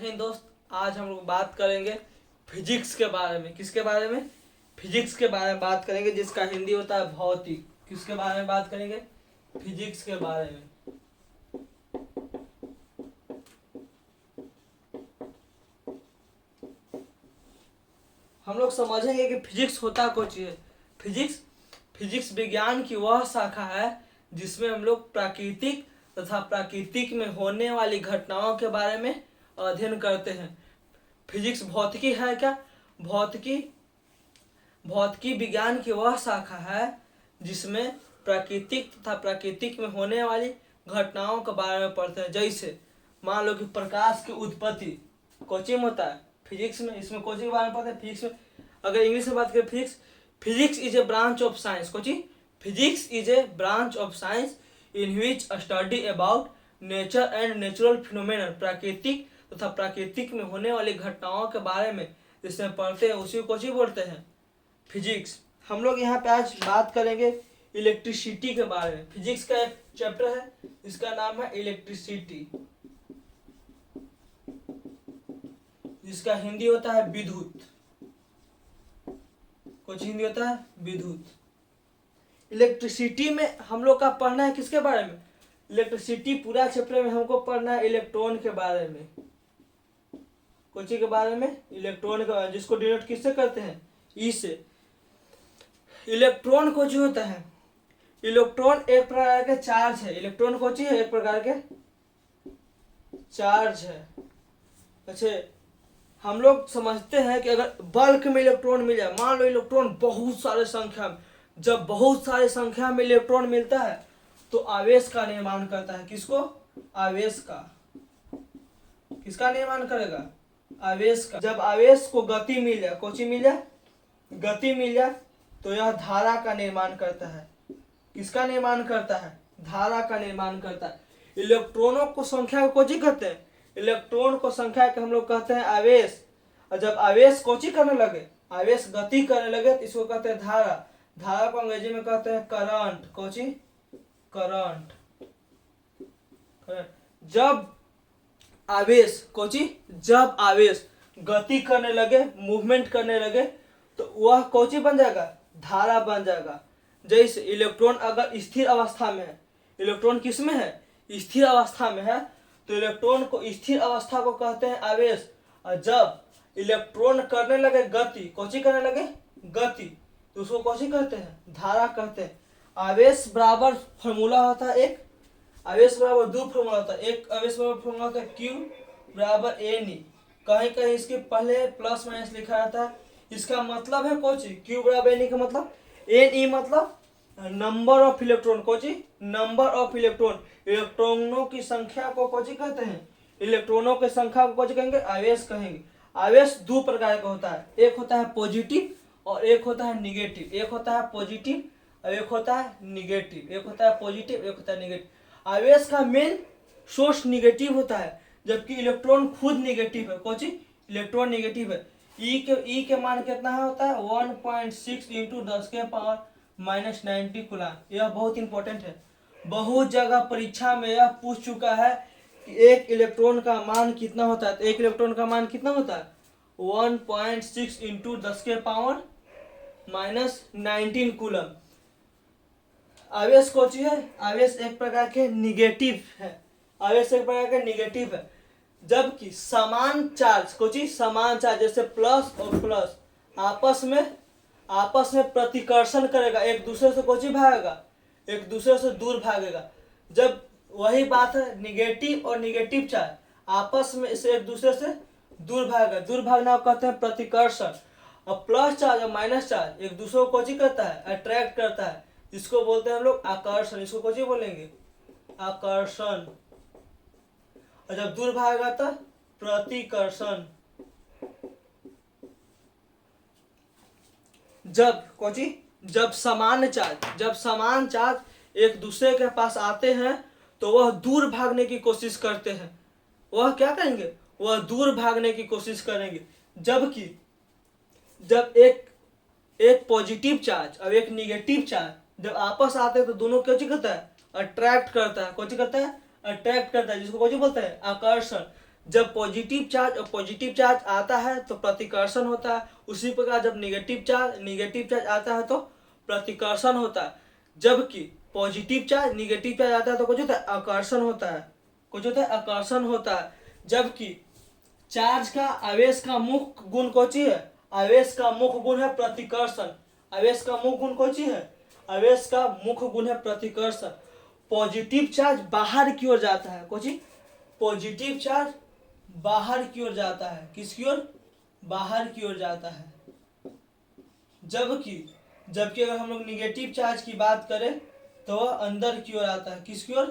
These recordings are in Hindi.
लेकिन दोस्त आज हम लोग बात करेंगे फिजिक्स के बारे में। किसके बारे में? फिजिक्स के बारे में बात करेंगे, जिसका हिंदी होता है भौतिक। किसके बारे में बात करेंगे? फिजिक्स के बारे में। हम लोग समझेंगे कि फिजिक्स होता कुछ है। फिजिक्स विज्ञान की वह शाखा है जिसमें हम लोग प्राकृतिक तथा प्राकृतिक में होने वाली घटनाओं के बारे में अध्ययन करते हैं। फिजिक्स भौतिकी है क्या? भौतिकी विज्ञान की वह शाखा है जिसमें प्राकृतिक तथा प्राकृतिक में होने वाली घटनाओं के बारे में पढ़ते हैं। जैसे मान लो कि प्रकाश की उत्पत्ति कोचिंग होता है फिजिक्स में, इसमें कोचिंग के बारे में पढ़ते हैं। फिजिक्स में अगर इंग्लिश में बात करें, physics is a branch of science. Coaching physics is a branch of science in which study about nature and natural phenomena. प्राकृतिक तथा प्राकृतिक में होने वाली घटनाओं के बारे में जिसमें पढ़ते हैं उसी को कोचिंग बोलते हैं फिजिक्स। हम लोग यहाँ पे आज बात करेंगे इलेक्ट्रिसिटी के बारे में। फिजिक्स का एक चैप्टर है जिसका नाम है इलेक्ट्रिसिटी, जिसका हिंदी होता है विद्युत। कुछ हिंदी होता है विद्युत। इलेक्ट्रिसिटी में हम लोग का पढ़ना है किसके बारे में? इलेक्ट्रिसिटी पूरा चैप्टर में हमको पढ़ना है इलेक्ट्रॉन के बारे में। कुछ के बारे में इलेक्ट्रॉन के बारे में, जिसको डिनोट किससे करते हैं? ई से। इलेक्ट्रॉन को जो होता है, इलेक्ट्रॉन एक प्रकार के चार्ज है। इलेक्ट्रॉन को चाहिए एक प्रकार के चार्ज है। अच्छा, हम लोग समझते हैं कि अगर बल्क में इलेक्ट्रॉन मिल जाए, मान लो इलेक्ट्रॉन बहुत सारे संख्या में, जब बहुत सारे संख्या में इलेक्ट्रॉन मिलता है तो आवेश का निर्माण करता है। किसको? आवेश का। किसका निर्माण करेगा? आवेश का। जब आवेश को गति मिल जाए, कौन सी मिल जाए? गति मिल जाए तो यह धारा का निर्माण करता है। किसका निर्माण करता है? धारा का निर्माण करता है। इलेक्ट्रॉनों को संख्या को कौन कहते हैं? इलेक्ट्रॉन को संख्या के हम लोग कहते हैं आवेश। और जब आवेश कौन करने लगे, आवेश गति करने लगे तो इसको कहते हैं धारा। धारा को अंग्रेजी में कहते हैं करंट। कौन? करंट। जब आवेश जब आवेश गति करने लगे, मूवमेंट करने लगे तो वह कौन बन जाएगा? धारा बन जाएगा। जैसे इलेक्ट्रॉन अगर स्थिर अवस्था में है, इलेक्ट्रॉन किस में है? स्थिर अवस्था में है, तो इलेक्ट्रॉन को स्थिर अवस्था को कहते हैं आवेश। और जब इलेक्ट्रॉन करने लगे गति, कौन करने लगे? गति, तो उसको कौन कहते हैं? धारा कहते हैं। आवेश बराबर फॉर्मूला होता है एक, आवेश बराबर दो फॉर्मूला होता है। एक आवेश बराबर फॉर्मूला होता है क्यू बराबर एन ई। कहीं कहीं इसके पहले प्लस माइनस लिखा रहता है। इसका मतलब है कौन? क्यू बराबर एन ई का मतलब, एन ई मतलब नंबर ऑफ इलेक्ट्रॉन। कौन? Number of electron. इलेक्ट्रॉनों की संख्या को कौन कहते हैं? इलेक्ट्रॉनों की संख्या को कौन कहेंगे? आवेश कहेंगे। आवेश दो प्रकार का होता है, एक होता है पॉजिटिव और एक होता है निगेटिव। एक होता है पॉजिटिव और एक होता है निगेटिव। एक होता है पॉजिटिव, एक होता है निगेटिव। आवेश का मेन सोर्स निगेटिव होता है, जबकि इलेक्ट्रॉन खुद निगेटिव है। कौन? इलेक्ट्रॉन निगेटिव है। ई के मान कितना होता है? 1.6 इंटू 10 के पावर -90 कूलम। यह बहुत इंपॉर्टेंट है। बहुत जगह परीक्षा में यह पूछ चुका है कि एक इलेक्ट्रॉन का मान कितना होता है। तो एक इलेक्ट्रॉन का मान कितना होता है? 1.6 इंटू 10 के पावर -19 कूलम। आवेश कौन है? आवेश एक प्रकार के निगेटिव है। आवेश एक प्रकार के निगेटिव है, जबकि समान चार्ज समान चार्ज जैसे प्लस और प्लस आपस में प्रतिकर्षण करेगा, एक दूसरे से कौन भागेगा? एक दूसरे से दूर भागेगा। जब वही बात है, निगेटिव और निगेटिव चार्ज आपस में से एक दूसरे से दूर भागेगा। दूर भागना आप कहते हैं प्रतिकर्षण। और प्लस चार्ज और माइनस चार्ज एक दूसरे को कौन करता है? अट्रैक्ट करता है, जिसको बोलते हैं हम लोग आकर्षण। इसको कौन बोलेंगे? आकर्षण। और जब दूर भागेगा तो प्रतिकर्षण। जब समान चार्ज एक दूसरे के पास आते हैं तो वह दूर भागने की कोशिश करते हैं। वह क्या करेंगे? वह दूर भागने की कोशिश करेंगे। जबकि जब एक पॉजिटिव चार्ज और एक निगेटिव चार्ज जब आपस आते हैं तो दोनों क्या करता है? अट्रैक्ट करता है। कौन करता है? अट्रैक्ट करता है, जिसको कौन बोलते हैं? आकर्षण। जब पॉजिटिव चार्ज आता है तो प्रतिकर्षण होता है, उसी प्रकार जब नेगेटिव चार्ज आता है तो प्रतिकर्षण होता है। जबकि पॉजिटिव चार्ज नेगेटिव चार्ज आता है तो कुछ होता है आकर्षण होता है, आकर्षण होता है। जबकि चार्ज का आवेश का मुख्य गुण कौची है, आवेश का मुख्य गुण है प्रतिकर्षण। आवेश का मुख्य गुण कौची है, आवेश का मुख्य गुण है प्रतिकर्षण। पॉजिटिव चार्ज बाहर की ओर जाता है, कौची, पॉजिटिव चार्ज बाहर की ओर जाता है, किसकी ओर, बाहर की ओर जाता है। जबकि अगर हम लोग निगेटिव चार्ज की बात करें तो वह अंदर की ओर आता है, किसकी ओर,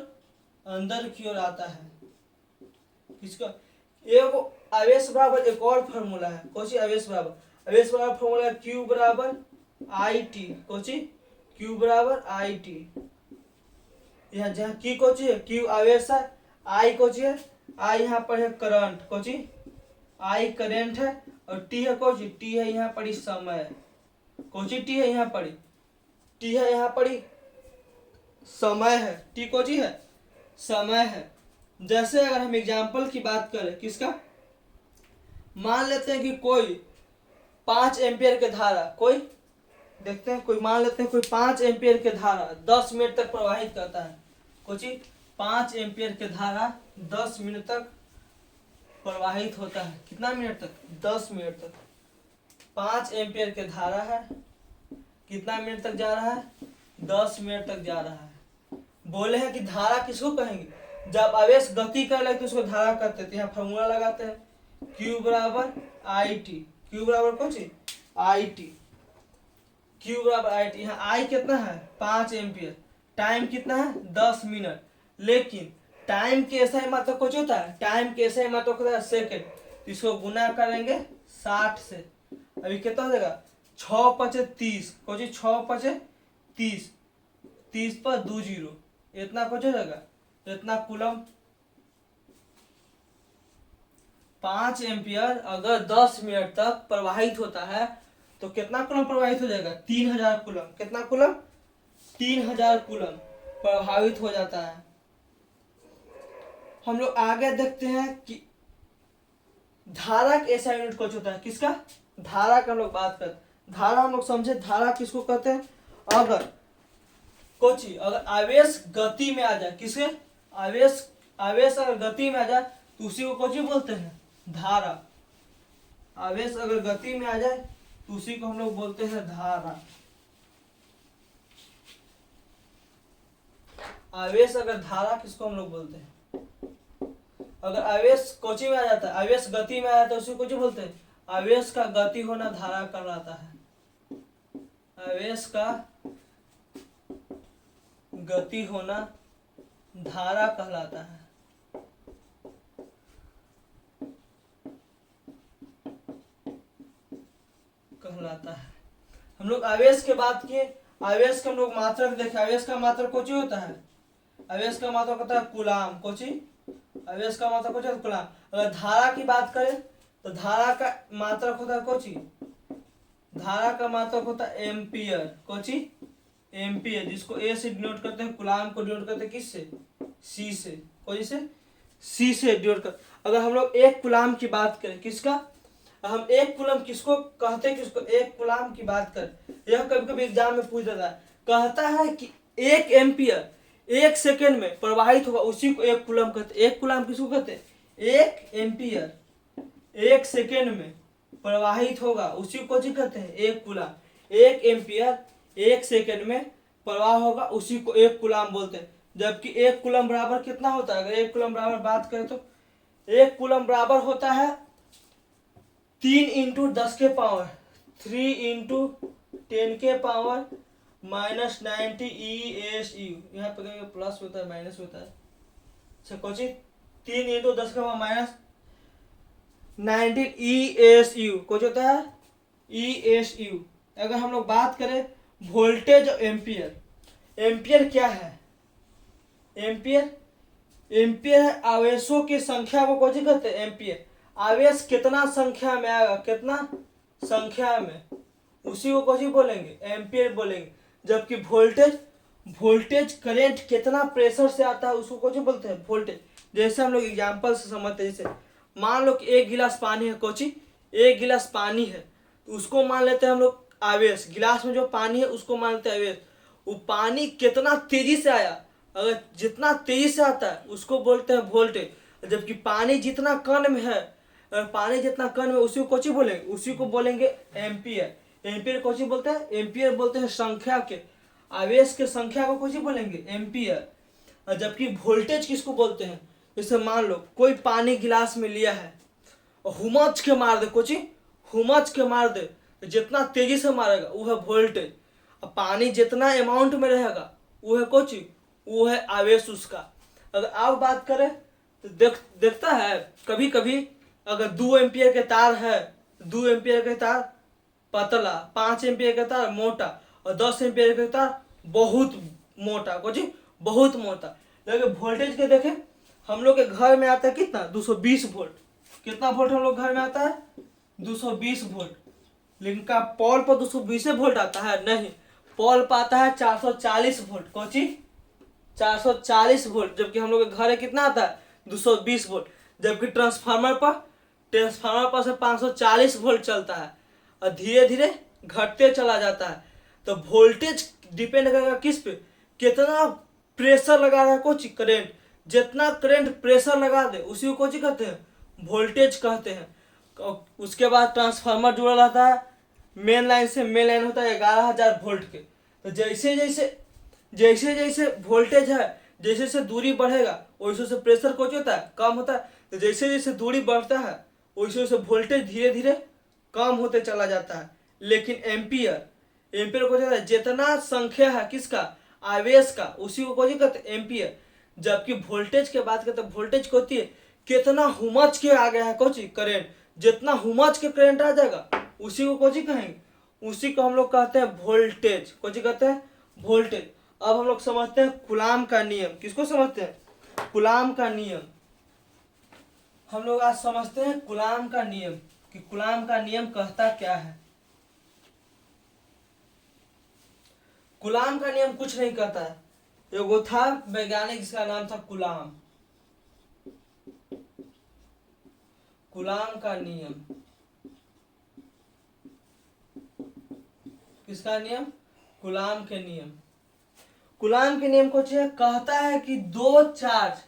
अंदर की ओर आता है। किसका, एक आवेश बराबर एक और फॉर्मूला है, कौची, आवेश बराबर फॉर्मूला Q बराबर IT, कौची, Q बराबर IT। यहाँ जहाँ की कौची है, Q आवेश है, I कौची है, I यहाँ पर है करंट, कौची, I करंट है, और T है कौची, T है यहाँ पर समय, कौची T है यहाँ पर, T है यहाँ पर समय है, T कौची है, समय है। जैसे अगर हम एग्जाम्पल की बात करें, किसका, मान लेते हैं कि कोई 5 एम्पियर के धारा, कोई देखते हैं, कोई मान लेते हैं कोई 5 एम्पियर के धारा 10 मिनट तक प्रवाहित करता है, कुछ 5 एम्पियर के धारा 10 मिनट तक प्रवाहित होता है। कितना मिनट तक, 10 मिनट तक। 5 एम्पियर के धारा है, कितना मिनट तक जा रहा है, 10 मिनट तक जा रहा है। बोले हैं कि धारा किसको कहेंगे, जब आवेश गति कर लगे तो उसको धारा करते थे। यहाँ फॉर्मूला लगाते हैं Q बराबर IT, Q बराबर कौन सी, IT, Q बराबर IT। यहाँ I कितना है, 5 एम्पियर, टाइम कितना है, 10 मिनट। लेकिन टाइम के ऐसा ही मतलब कुछ होता है, टाइम के ऐसा ही मतलब होता है सेकेंड, तो इसको गुना करेंगे 60 से, अभी कितना हो जाएगा, 6 पचे 30, कुछ 6 पचे 30, 30 पर 2 जीरो, इतना कुछ हो जाएगा, इतना कूलम। 5 एम्पियर अगर 10 मिनट तक प्रवाहित होता है तो कितना कूलम प्रवाहित हो जाएगा, 3000 कूलम। कितना कूलम, 3000 कूलम प्रभावित हो जाता है। हम लोग आगे देखते हैं कि धारा का ऐसा यूनिट कुछ होता है, किसका, धारा का हम लोग बात करते। धारा हम लोग समझे, धारा किसको कहते हैं, अगर कोची, अगर आवेश गति में आ जाए, किसके, आवेश अगर गति में आ जाए तो उसी को कोची बोलते हैं, धारा। आवेश अगर गति में आ जाए तो उसी को हम लोग बोलते हैं धारा। आवेश अगर धारा किसको हम लोग बोलते हैं, अगर आवेश कोची में आ जाता है, आवेश गति में आ जाता है, उसी को कोची बोलते हैं, आवेश का गति होना धारा कहलाता है। आवेश का गति होना धारा कहलाता है। हम लोग आवेश के बात किए, आवेश का हम लोग मात्रक देखे। आवेश का मात्रक कोची होता है, आवेश का मात्रक होता है कूलाम, कोची, आवेश का मात्रक कोची होता है कूलाम। अगर धारा की बात करें तो धारा का मात्रक होता है कोची, धारा का मात्रक होता है एम्पियर, कोची, एम्पियर, जिसको ए से डिनोट करते हैं, कूलाम को डिनोट करते हैं किससे, सी से, कोई से, सी से डिनोट कर। अगर हम लोग एक कूलाम की बात करें, किसका, हम एक कूलम किसको कहते हैं, किसको, एक कूलाम की बात करें, यह कभी कभी एग्जाम में पूछ जाता है। कहता है कि 1 एम्पियर 1 सेकेंड में प्रवाहित होगा, उसी को एक कूलम कहते हैं। एक कूलम किसको कहते हैं, 1 एम्पियर 1 सेकेंड में प्रवाहित होगा, उसी को कहते हैं एक कूलम। 1 एम्पियर 1 सेकेंड में प्रवाह होगा, उसी को एक कूलम बोलते हैं। जबकि एक कूलम बराबर कितना होता है, अगर एक कूलम बराबर बात करें तो एक कूलम बराबर होता है 3 इंटू 10 के पावर 3 इंटू 10 के पावर -90 ESU। यहाँ पे प्लस होता है माइनस होता है, अच्छा कुछ 3 इंटू 10 के पावर -19 ESU कुछ होता है ESU। अगर हम लोग बात करें वोल्टेज एम्पियर, एम्पियर क्या है, एम्पियर है आवेशों की संख्या को कौन कहते हैं, एम्पियर। आवेश कितना संख्या में आएगा, कितना संख्या में, उसी को कौन बोलेंगे, एम्पियर बोलेंगे। जबकि वोल्टेज करंट कितना प्रेशर से आता है, उसको कौन बोलते हैं, वोल्टेज। जैसे हम लोग एग्जांपल से समझते हैं, जैसे मान लो कि 1 गिलास पानी है कोची, 1 गिलास पानी है तो उसको मान लेते हैं हम लोग आवेश, गिलास में जो पानी है उसको मान लेते हैं आवेश। वो पानी कितना तेजी से आया, अगर जितना तेजी से आता है उसको बोलते हैं वोल्टेज, जबकि पानी जितना कण में है, अगर पानी जितना कण में उसी को कोची बोलेंगे, उसी को बोलेंगे एम्पियर। एम्पियर कोची बोलते हैं, एम्पियर बोलते हैं संख्या के, आवेश के संख्या को कोची बोलेंगे एम्पियर। और जबकि वोल्टेज किसको बोलते हैं, जैसे मान लो कोई पानी गिलास में लिया है और हुमच के मार दे कोची, हुमच के मार दे तो जितना तेजी से मारेगा वो है वोल्टेज, और पानी जितना अमाउंट में रहेगा वो है कोची, वो है आवेश उसका। अगर आप बात करें तो देखता है कभी कभी अगर 2 एम्पियर के तार है, 2 एम्पियर के तार पतला, 5 एम्पियर का तार मोटा और 10 एम्पियर का तार बहुत मोटा कोची, बहुत मोटा। लेकिन वोल्टेज के देखें, हम लोग के घर में आता है कितना 220 वोल्ट, कितना वोल्ट हम लोग घर में आता है 220 वोल्ट। लेकिन क्या पॉल पर 220 वोल्ट आता है, नहीं, पॉल पर आता है 440 वोल्ट कोची, 440 वोल्ट। जबकि हम लोग के घर में कितना आता है 220 वोल्ट। जबकि ट्रांसफार्मर पर से 540 वोल्ट चलता है और धीरे धीरे घटते चला जाता है। तो वोल्टेज डिपेंड करेगा किस पे, कितना प्रेशर लगा रहा है कोची, करंट, जितना करंट प्रेशर लगा दे उसी को कोची कहते हैं, वोल्टेज कहते हैं। उसके बाद ट्रांसफार्मर जुड़ा रहता है मेन लाइन से, मेन लाइन होता है 11,000 वोल्ट के। तो जैसे जैसे वोल्टेज है, जैसे जैसे दूरी बढ़ेगा वैसे वैसे प्रेशर कुछ होता है कम होता है। तो जैसे जैसे दूरी बढ़ता है वैसे वैसे वोल्टेज धीरे धीरे कम होते चला जाता है। लेकिन एम्पियर को होता है जितना संख्या है किसका, आवेश का, उसी को कौन कहते हैं एम्पियर। जबकि वोल्टेज के बात करते हैं, वोल्टेज को होती है कितना हुमच के आ गया है कोची करंट, जितना हुमच के करंट आ जाएगा उसी को कोची कहेंगे, उसी को हम लोग कहते हैं वोल्टेज, कोची कहते हैं वोल्टेज। अब हम लोग समझते हैं कूलाम का नियम, किसको समझते हैं, कूलाम का नियम। हम लोग आज समझते हैं कूलाम का नियम, कि कूलाम का नियम कहता क्या है। कूलाम का नियम कुछ नहीं कहता है, एगो था वैज्ञानिक जिसका नाम था कूलाम, कूलाम का नियम, किसका नियम, कूलाम के नियम। कूलाम के नियम को कहता है कि दो चार्ज,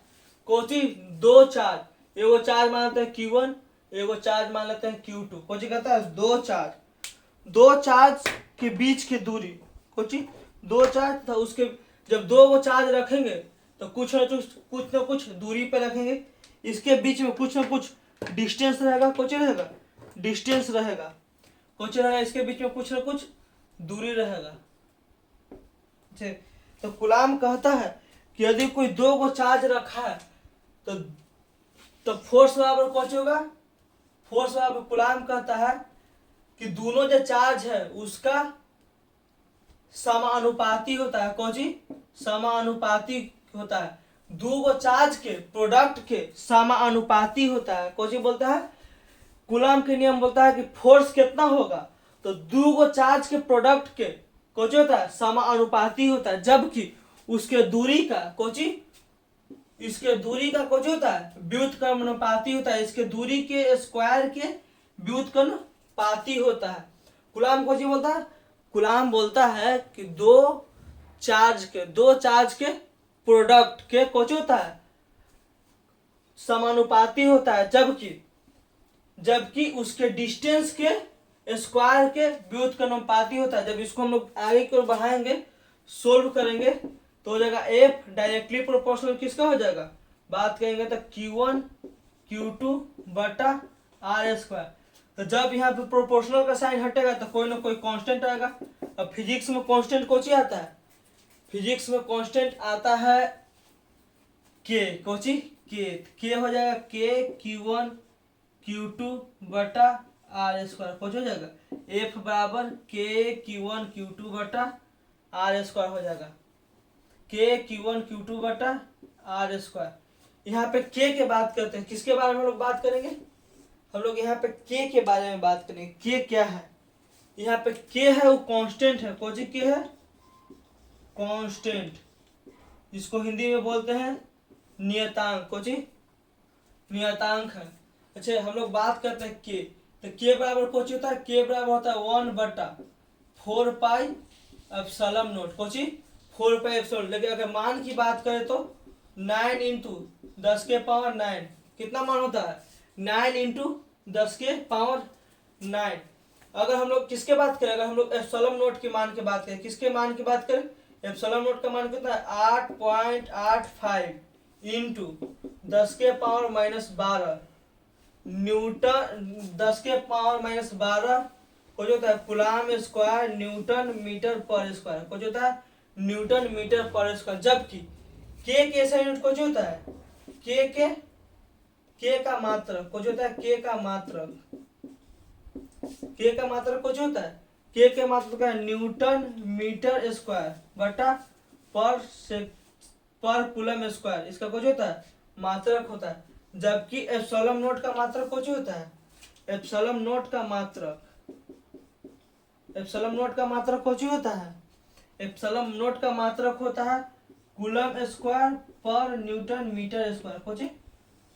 कोची दो चार्ज, एगो चार्ज मान लेते हैं Q1, एगो चार्ज मान लेते हैं Q2, कोची कहता है दो चार्ज के बीच की दूरी, कोची दो चार्ज, तो उसके जब दो वो चार्ज रखेंगे तो कुछ ना कुछ दूरी पे रखेंगे, इसके बीच में कुछ ना कुछ डिस्टेंस रहेगा, कुछ रहेगा डिस्टेंस रहेगा, कुछ रहेगा, इसके बीच में कुछ ना कुछ दूरी रहेगा। तो कूलाम कहता है कि यदि कोई दो को चार्ज रखा है तो फोर्स बराबर कौन होगा, फोर्स बराबर कूलाम कहता है कि दोनों जो चार्ज है उसका समानुपाती होता है, कौन सी समानुपाती होता है, दो को चार्ज के प्रोडक्ट के समानुपाती होता है, कौन सी बोलता है, कूलाम के नियम बोलता है कि फोर्स कितना होगा तो दो को चार्ज के प्रोडक्ट के कोची होता है समानुपाती होता है, जबकि उसके दूरी का कोची, इसके दूरी का कोची होता है व्युत्क्रमानुपाती होता है, इसके दूरी के स्क्वायर के व्युत्क्रमानुपाती होता है। कूलाम कोची बोलता है, कूलाम बोलता है कि दो चार्ज के प्रोडक्ट के कोची होता है समानुपाती होता है, जबकि उसके डिस्टेंस के स्क्वायर के व्युत्क्रमानुपाती होता है। जब इसको हम लोग आगे की ओर बढ़ाएंगे, सोल्व करेंगे तो हो जाएगा एफ डायरेक्टली प्रोपोर्शनल किसका हो जाएगा, बात करेंगे तो Q1 Q2 बटा R स्क्वायर। तो जब यहाँ पे प्रोपोर्शनल का साइन हटेगा तो कोई ना कोई कांस्टेंट आएगा। अब फिजिक्स में कांस्टेंट कोची आता है, फिजिक्स में कांस्टेंट आता है के, कोची के हो जाएगा के Q1 Q2 बटा R स्क्वायर, कुछ हो जाएगा F बराबर के Q1 Q2 बटा R स्क्वायर हो जाएगा, के Q1 Q2 बटा R स्क्वायर। यहाँ पे के बात करते हैं, किसके बारे में हम लोग बात करेंगे, हम लोग यहाँ पे के बारे में बात करेंगे। के क्या है, यहाँ पे के है वो कांस्टेंट है, कौन सी के है कांस्टेंट, जिसको हिंदी में बोलते हैं नियतांक, कौन सी नियतांक है। अच्छा हम लोग बात करते हैं के, तो के बराबर कुछ होता है, के बराबर होता है 1/4 pi epsilon not Kochi 4 pi epsilon. लेकिन अगर मान की बात करें तो 9 इंटू 10⁻9 कितना मान होता है, 9 इंटू 10⁻9। अगर हम लोग किसके बात करें, अगर हम लोग एप्सिलॉन नोट के मान की बात करें, किसके मान की बात करें, एप्सिलॉन नोट का मान कितना है 8.85 इंटू 10⁻12 न्यूटन, 10⁻12 कुछ होता है कुलाम स्क्वायर न्यूटन मीटर पर स्क्वायर, कुछ होता है न्यूटन मीटर पर स्क्वायर। जबकि के ऐसा यूनिट कुछ होता है, के का मात्रक कुछ होता है, के का मात्रक कुछ होता है, के मात्रक का न्यूटन मीटर स्क्वायर बटा पर कूलम स्क्वायर, इसका कुछ होता है मात्रक होता है। जबकि एप्सिलॉन नोट का मात्रक कुछ होता है, एप्सिलॉन नोट का मात्रक कुछ होता है, एप्सिलॉन नोट का मात्रक होता है कूलम स्क्वायर पर न्यूटन मीटर स्क्वायर कुछ।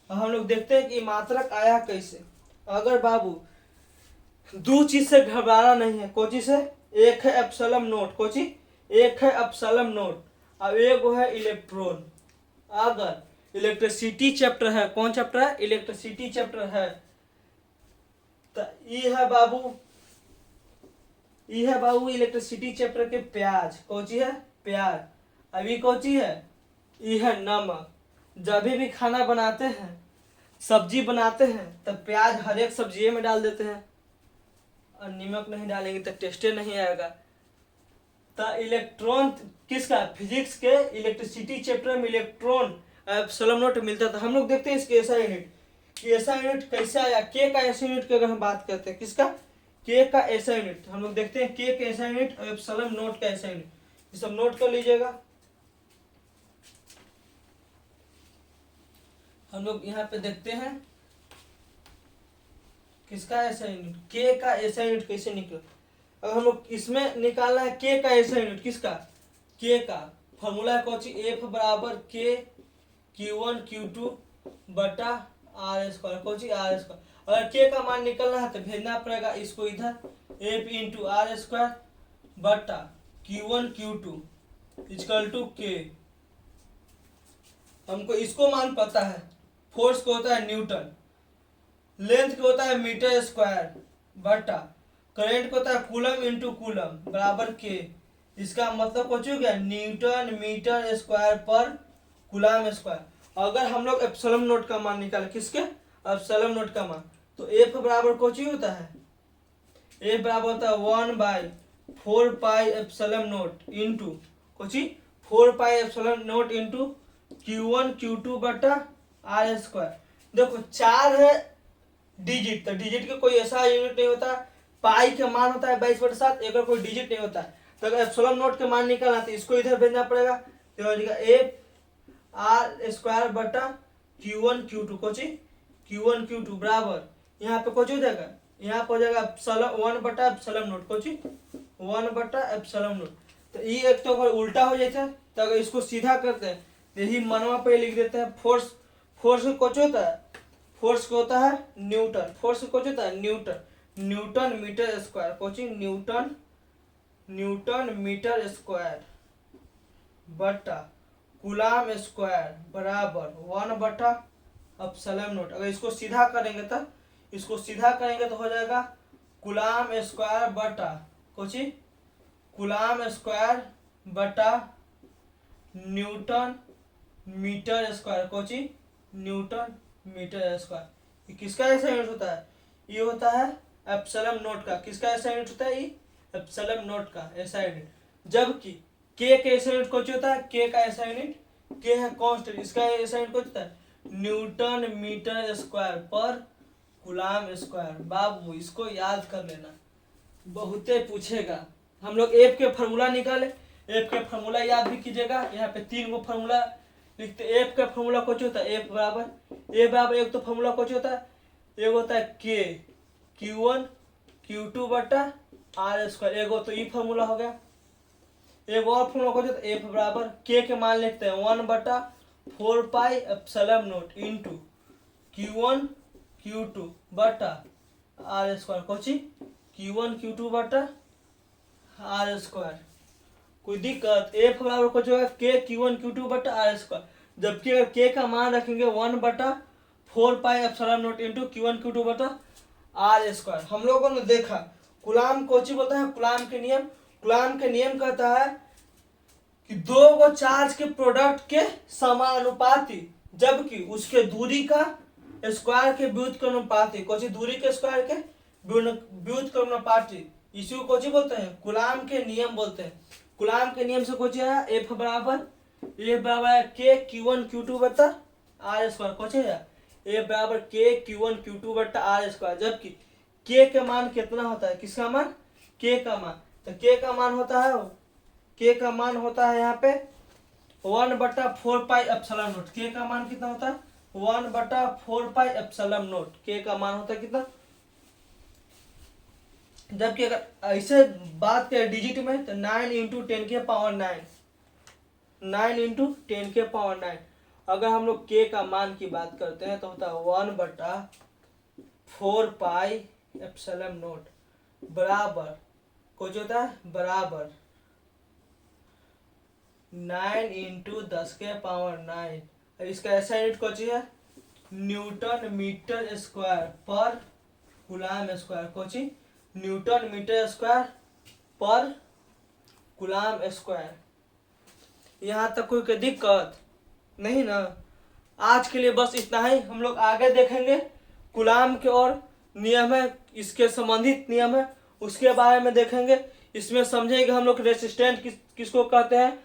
हम लोग देखते हैं कि मात्रक आया कैसे। अगर बाबू दो चीज से घबराना नहीं है, कोची से, एक है एप्सिलॉन नोट कोची, एक है एप्सिलॉन नोट, अब एक है इलेक्ट्रॉन। अगर इलेक्ट्रिसिटी चैप्टर है, कौन चैप्टर है, इलेक्ट्रिसिटी चैप्टर है, तो ये है बाबू इलेक्ट्रिसिटी चैप्टर के प्याज, कौची है प्याज। अभी कौची है, ये है नमक। जब भी खाना बनाते हैं, सब्जी बनाते हैं, तब प्याज हर एक सब्जी में डाल देते हैं, और नमक नहीं डालेंगे तो टेस्टे नहीं आएगा। तो इलेक्ट्रॉन किसका, फिजिक्स के इलेक्ट्रिसिटी चैप्टर में इलेक्ट्रॉन एप्सिलॉन नोट मिलता था। हम लोग देखते हैं इसके ऐसा यूनिट, कि ऐसा यूनिट कैसे आया, के का ऐसा यूनिट की अगर हम बात करते हैं, किसका, के का ऐसा यूनिट, हम लोग देखते हैं के का ऐसा यूनिट और एप्सिलॉन नोट का ऐसा यूनिट, ये सब नोट कर लीजिएगा। हम लोग यहाँ पे देखते हैं किसका ऐसा यूनिट, के का ऐसा यूनिट कैसे निकला। अगर हम लोग इसमें निकालना है के का ऐसा यूनिट, किसका, के का फॉर्मूला है कौन, एफ बराबर के Q1 Q2 बटा आर स्क्वायर, कौन आर स्क्वायर। अगर के का मान निकलना है तो भेजना पड़ेगा इसको इधर, एफ इंटू आर स्क्वायर बटा Q1 Q2 इक्वल टू के। हमको इसको मान पता है, फोर्स को होता है न्यूटन, लेंथ को होता है मीटर स्क्वायर बटा करंट को होता है कूलम इंटू कूलम बराबर के। इसका मतलब कुछ हो गया न्यूटन मीटर स्क्वायर पर कूलम स्क्वायर। अगर हम लोग एप्सिलॉन नोट का मान निकाले, किसके, एप्सिलॉन नोट का मान, तो एफ बराबर कुछ ही होता है, एफ बराबर होता है 1/4 पाई एप्सिलॉन नोट इंटू कुछ 4 pi epsilon note into Q1 Q2 बटा आर स्क्वायर। देखो चार है डिजिट, तो डिजिट का कोई ऐसा यूनिट नहीं होता, पाई का मान होता है 22/7, एक कोई डिजिट नहीं होता। तो अगर एप्सिलॉन नोट का मान निकालना तो इसको इधर भेजना पड़ेगा, तो हो जाएगा एफ आर स्क्वायर बटा Q1 Q2 कुछ Q1 Q2 बराबर, यहाँ पे कुछ हो जाएगा, यहाँ पे हो जाएगा एप्सिलॉन 1/एप्सिलॉन नोट कुछ 1/एप्सिलॉन नोट। तो ये एक तो अगर उल्टा हो जाता है, तो अगर इसको सीधा करते हैं तो यही मनवा पे लिख देते हैं। फोर्स कुछ होता है, फोर्स को होता है न्यूटन, फोर्स कुछ होता है न्यूटन मीटर स्क्वायर, कोचिंग न्यूटन मीटर स्क्वायर बटा कूलम स्क्वायर बराबर 1/एप्सिलॉन नोट। अगर इसको सीधा करेंगे तो हो जाएगा कूलम स्क्वायर बटा कोचिंग कूलम स्क्वायर बटा न्यूटन मीटर स्क्वायर, कोचिंग न्यूटन मीटर स्क्वायर। ये किसका ऐसा यूनिट होता है, ये होता है एप्सिलॉन नोट का। किसका ऐसा यूनिट होता है, ये एप्सिलॉन नोट का ऐसा यूनिट। जबकि के का ऐसा यूनिट कौन होता है, के का ऐसा यूनिट, के है कांस्टेंट, इसका ऐसा यूनिट कौन होता है न्यूटन मीटर स्क्वायर पर कूलम स्क्वायर। बाबू इसको याद कर लेना, बहुते पूछेगा। हम लोग एफ के फार्मूला निकाले, एफ के फार्मूला याद भी कीजिएगा। यहाँ पे 3 गो फार्मूला लिखते, एफ का फार्मूला कुछ होता है, एफ बराबर एक तो फार्मूला कुछ होता है, एक होता है के Q1 Q2 बटा आर स्क्वायर, एगो तो ये फार्मूला हो गया। एक और फार्मूला कुछ होता है, एफ बराबर के मान लिखते हैं 1/4 pi epsilon note into Q1 Q2 बटा are square Kochi Q1 Q2 बटा आर स्क्वायर। कोई दिक्कत? एफ बराबर कुछ होगा के Q1 Q2 बटा आर स्क्वायर, जबकि अगर के का मान रखेंगे 1/4 pi epsilon not into Q1 Q2 बटा आर स्क्वायर। हम लोगों ने देखा कूलाम कोची बोलता है, कूलाम के नियम। कूलाम के नियम कहता है कि दो को चार्ज के प्रोडक्ट के समानुपाती, जबकि उसके दूरी का स्क्वायर के व्युत्क्रमानुपाती, कोची दूरी के स्क्वायर के व्युत्क्रमानुपाती, इसी को कोची बोलते हैं, कूलाम के नियम बोलते हैं। कूलाम के नियम से कोची आया एफ बराबर के Q1 Q2 बटा आर स्क्वायर, कोची है एफ बराबर के Q1 Q2 बटा आर स्क्वायर, जबकि के का मान कितना होता है, किसका मान, के का मान। तो के का मान होता है, के का मान होता है यहाँ पे 1/4 पाई एप्सिलॉन नॉट। के का मान कितना होता है 1/4 पाई एप्सिलॉन नॉट, के का मान होता है कितना। जबकि अगर ऐसे बात करें डिजिट में तो 9 इंटू 10 के पावर 9, 9 इंटू 10 के पावर 9। अगर हम लोग के का मान की बात करते हैं तो होता है 1/4 पाई एप्सिलॉन नॉट बराबर कुछ होता है बराबर 9 इंटू 10 के पावर 9। इसका ऐसा यूनिट कौन है, न्यूटन मीटर स्क्वायर पर कूलाम स्क्वायर, कोची न्यूटन मीटर स्क्वायर पर कूलाम स्क्वायर। यहाँ तक कोई दिक्कत नहीं ना। आज के लिए बस इतना ही, हम लोग आगे देखेंगे कूलाम के और नियम है, इसके संबंधित नियम है, उसके बारे में देखेंगे। इसमें समझेंगे हम लोग रेसिस्टेंट किसको कहते हैं।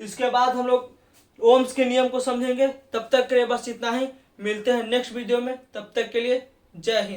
इसके बाद हम लोग ओम्स के नियम को समझेंगे। तब तक के लिए बस इतना ही, मिलते हैं नेक्स्ट वीडियो में, तब तक के लिए जय हिंद।